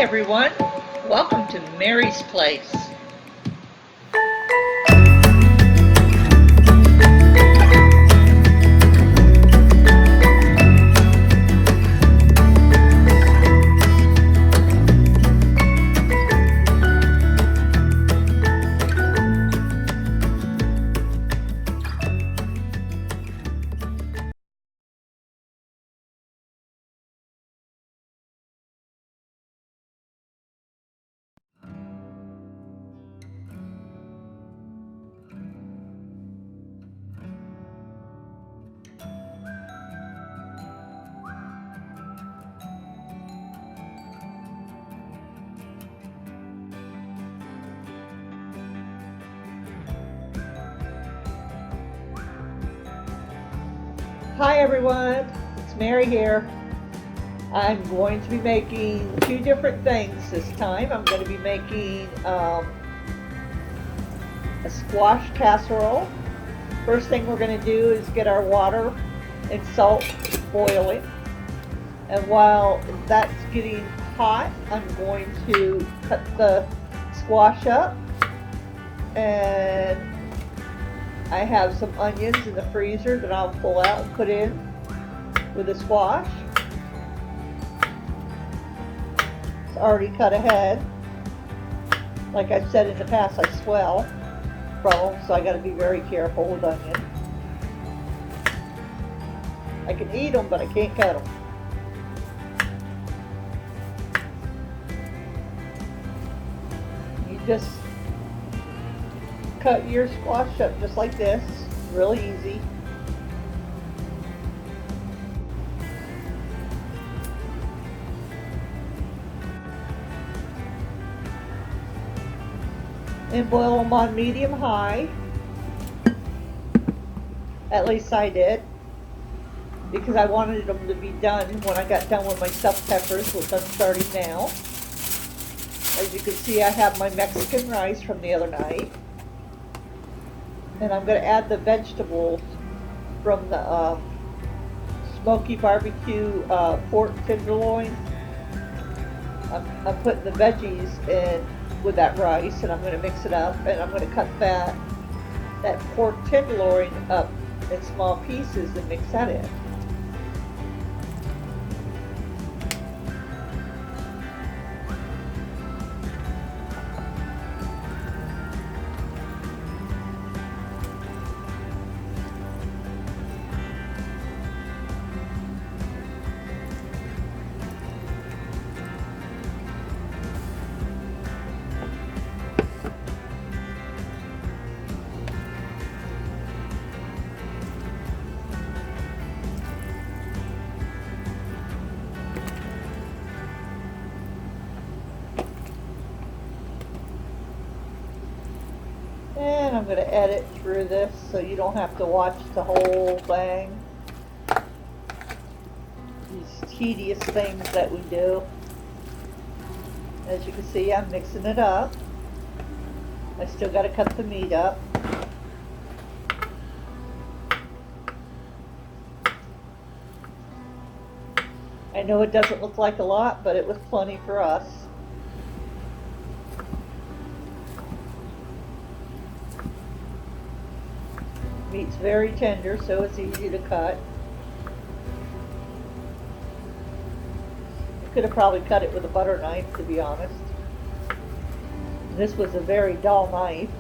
everyone, welcome to Mary's Place. Hi everyone, it's Mary here. I'm going to be making two different things this time. I'm going to be making a squash casserole. First thing we're going to do is get our water and salt boiling. And while that's getting hot, I'm going to cut the squash up. And I have some onions in the freezer that I'll pull out and put in with the squash. It's already cut ahead. Like I've said in the past, I swell from them, so I got to be very careful with onions. I can eat them, but I can't cut them. You just cut your squash up just like this, really easy. And boil them on medium-high. At least I did, because I wanted them to be done when I got done with my stuffed peppers, which I'm starting now. As you can see, I have my Mexican rice from the other night. And I'm going to add the vegetables from the smoky barbecue pork tenderloin. I'm putting the veggies in with that rice, and I'm going to mix it up, and I'm going to cut that pork tenderloin up in small pieces and mix that in. And I'm going to edit through this so you don't have to watch the whole thing. These tedious things that we do. As you can see, I'm mixing it up. I still got to cut the meat up. I know it doesn't look like a lot, but it was plenty for us. Meat's very tender, so it's easy to cut. I could have probably cut it with a butter knife, to be honest. This was a very dull knife.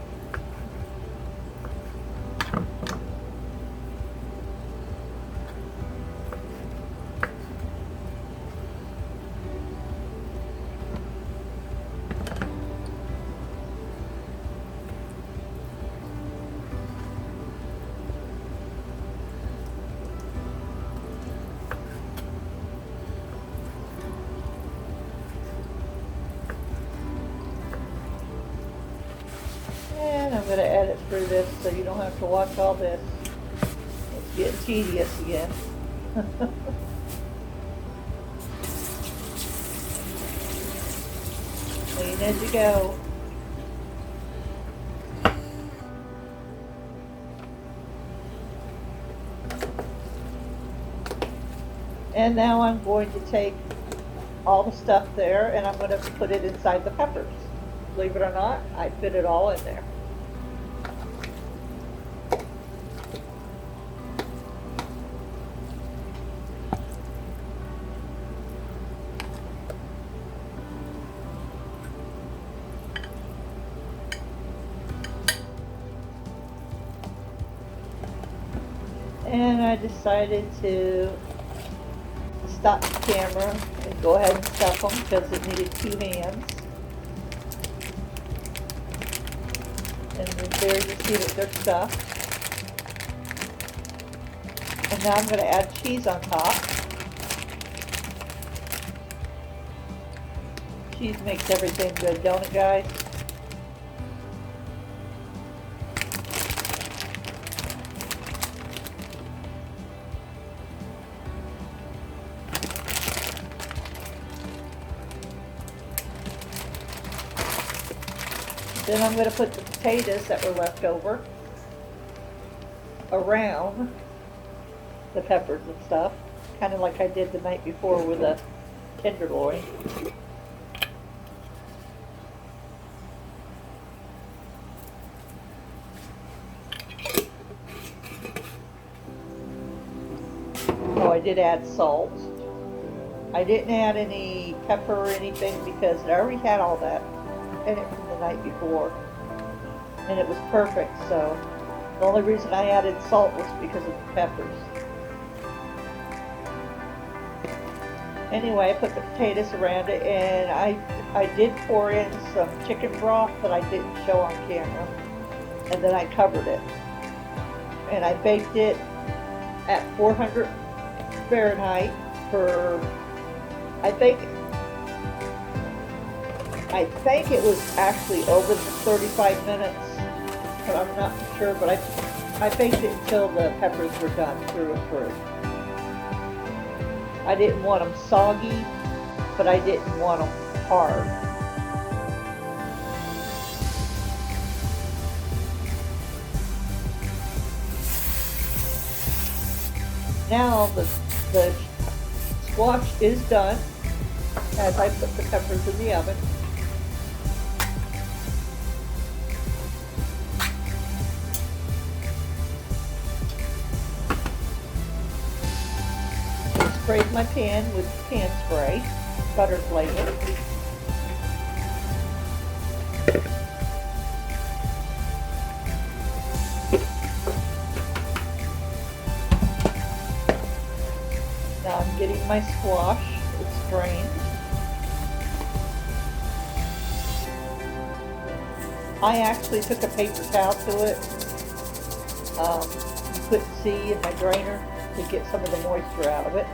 And I'm going to edit through this so you don't have to watch all this. It's getting tedious again. Clean as you go. And now I'm going to take all the stuff there, and I'm going to put it inside the peppers. Believe it or not, I fit it all in there. And I decided to stop the camera and go ahead and stuff them because it needed 2 hands. And then there you see that they're stuffed. And now I'm going to add cheese on top. Cheese makes everything good, don't it, guys? Then I'm going to put the potatoes that were left over around the peppers and stuff, kind of like I did the night before with the tenderloin. Oh, I did add salt. I didn't add any pepper or anything because I already had all that in it from the night before, and it was perfect. So the only reason I added salt was because of the peppers. Anyway, I put the potatoes around it, and I did pour in some chicken broth that I didn't show on camera, and then I covered it, and I baked it at 400 Fahrenheit for I think it was actually over the 35 minutes, but I'm not sure, but I baked it until the peppers were done through and through. I didn't want them soggy, but I didn't want them hard. Now the squash is done as I put the peppers in the oven. Sprayed my pan with pan spray, butter flavor. Now I'm getting my squash. It's drained. I actually took a paper towel to it. You couldn't see in my drainer to get some of the moisture out of it.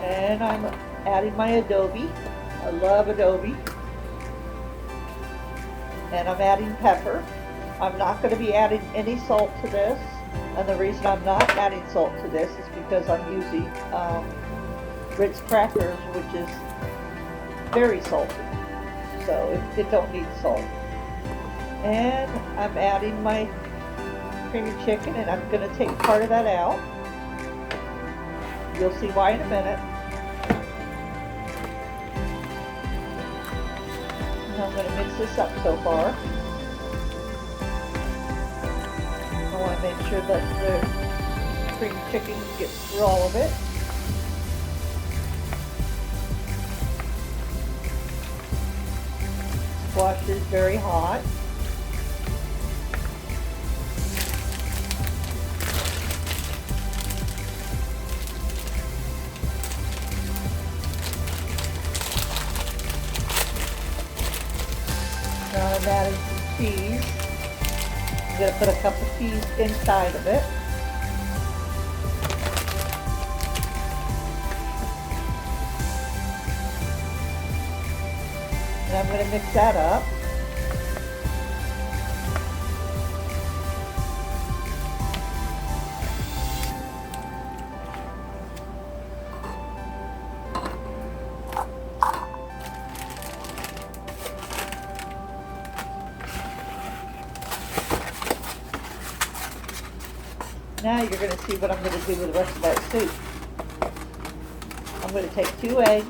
And I'm adding my adobe. I love adobe. And I'm adding pepper. I'm not going to be adding any salt to this. And the reason I'm not adding salt to this is because I'm using Ritz crackers, which is very salty. So it don't need salt. And I'm adding my creamy chicken, and I'm going to take part of that out. You'll see why in a minute. And I'm going to mix this up so far. I want to make sure that the creamy chicken gets through all of it. Squash is very hot. Now I'm adding some cheese. I'm going to put a cup of cheese inside of it. And I'm going to mix that up. Now you're going to see what I'm going to do with the rest of that soup. I'm I'm going to take 2 eggs.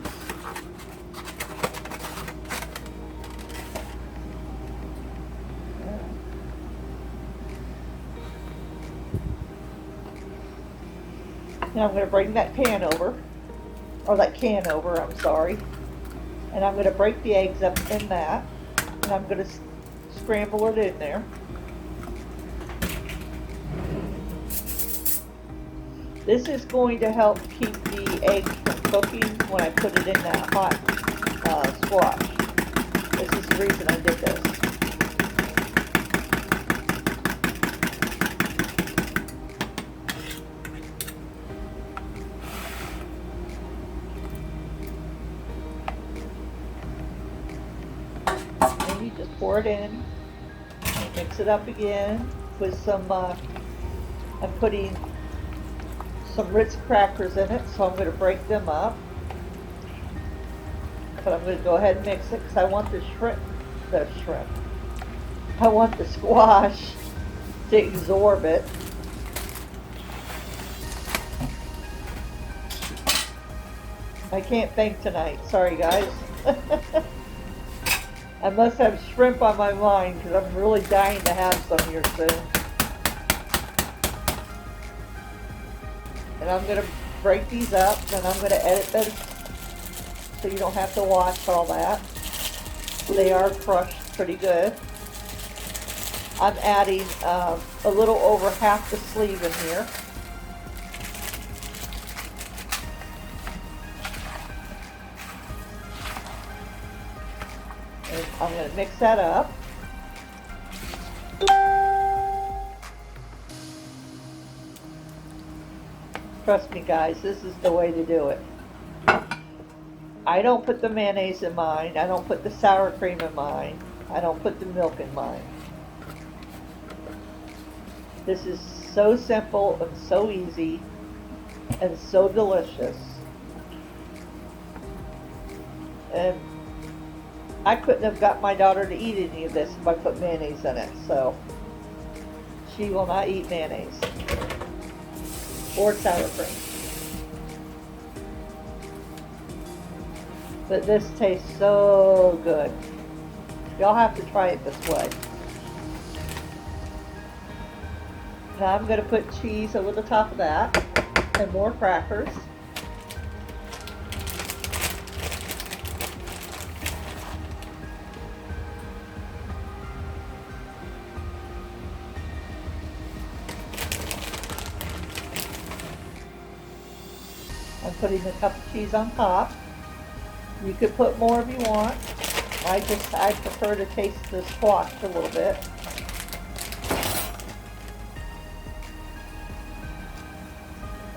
Now I'm going to bring that pan over, or that can over, I'm sorry. And I'm going to break the eggs up in that, and I'm going to scramble it in there. This is going to help keep the eggs from cooking when I put it in that hot squash. This is the reason I did this. And you just pour it in, mix it up again with some, I'm putting some Ritz crackers in it, so I'm going to break them up. But I'm going to go ahead and mix it because I want the shrimp. I want the squash to absorb it. I can't think tonight. Sorry, guys. I must have shrimp on my mind because I'm really dying to have some here soon. And I'm going to break these up, and I'm going to edit them so you don't have to watch all that. They are crushed pretty good. I'm adding a little over half the sleeve in here. And I'm going to mix that up. Trust me, guys, this is the way to do it. I don't put the mayonnaise in mine. I don't put the sour cream in mine. I don't put the milk in mine. This is so simple and so easy and so delicious. And I couldn't have got my daughter to eat any of this if I put mayonnaise in it, so she will not eat mayonnaise or sour cream. But this tastes so good. Y'all have to try it this way. Now I'm going to put cheese over the top of that and more crackers. I'm putting a cup of cheese on top. You could put more if you want. I prefer to taste the squash a little bit.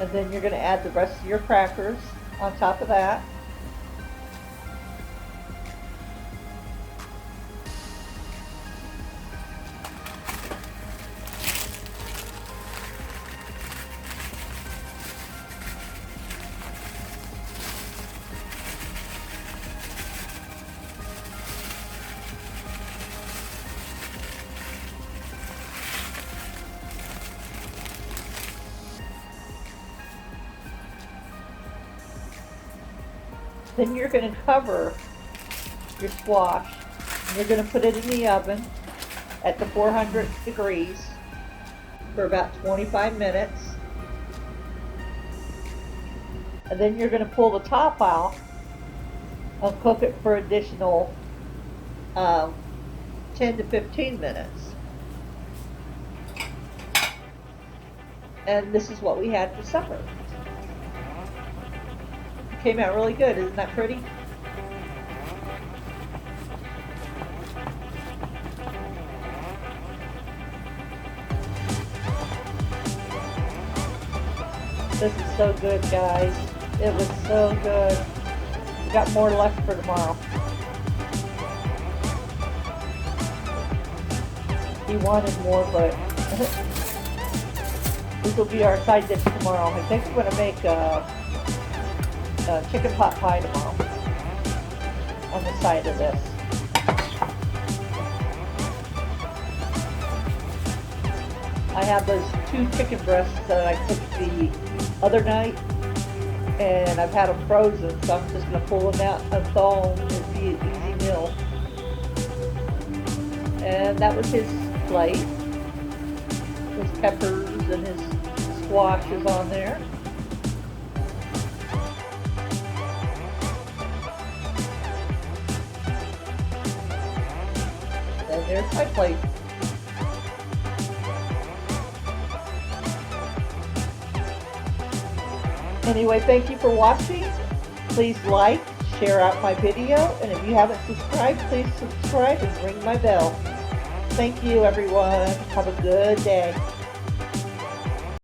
And then you're going to add the rest of your crackers on top of that. Then you're going to cover your squash, and you're going to put it in the oven at the 400 degrees for about 25 minutes. And then you're going to pull the top out and cook it for additional 10 to 15 minutes. And this is what we had for supper. Came out really good, isn't that pretty? This is so good, guys. It was so good. Got more left for tomorrow. He wanted more, but this will be our side dish tomorrow. I think we're going to make chicken pot pie tomorrow on the side of this. I have those 2 chicken breasts that I cooked the other night, and I've had them frozen, so I'm just going to pull them out and thaw them. It'd be an easy meal. And that was his plate. His peppers and his squash is on there. And there's my plate. Anyway, thank you for watching. Please like, share out my video, and if you haven't subscribed, please subscribe and ring my bell. Thank you, everyone. Have a good day.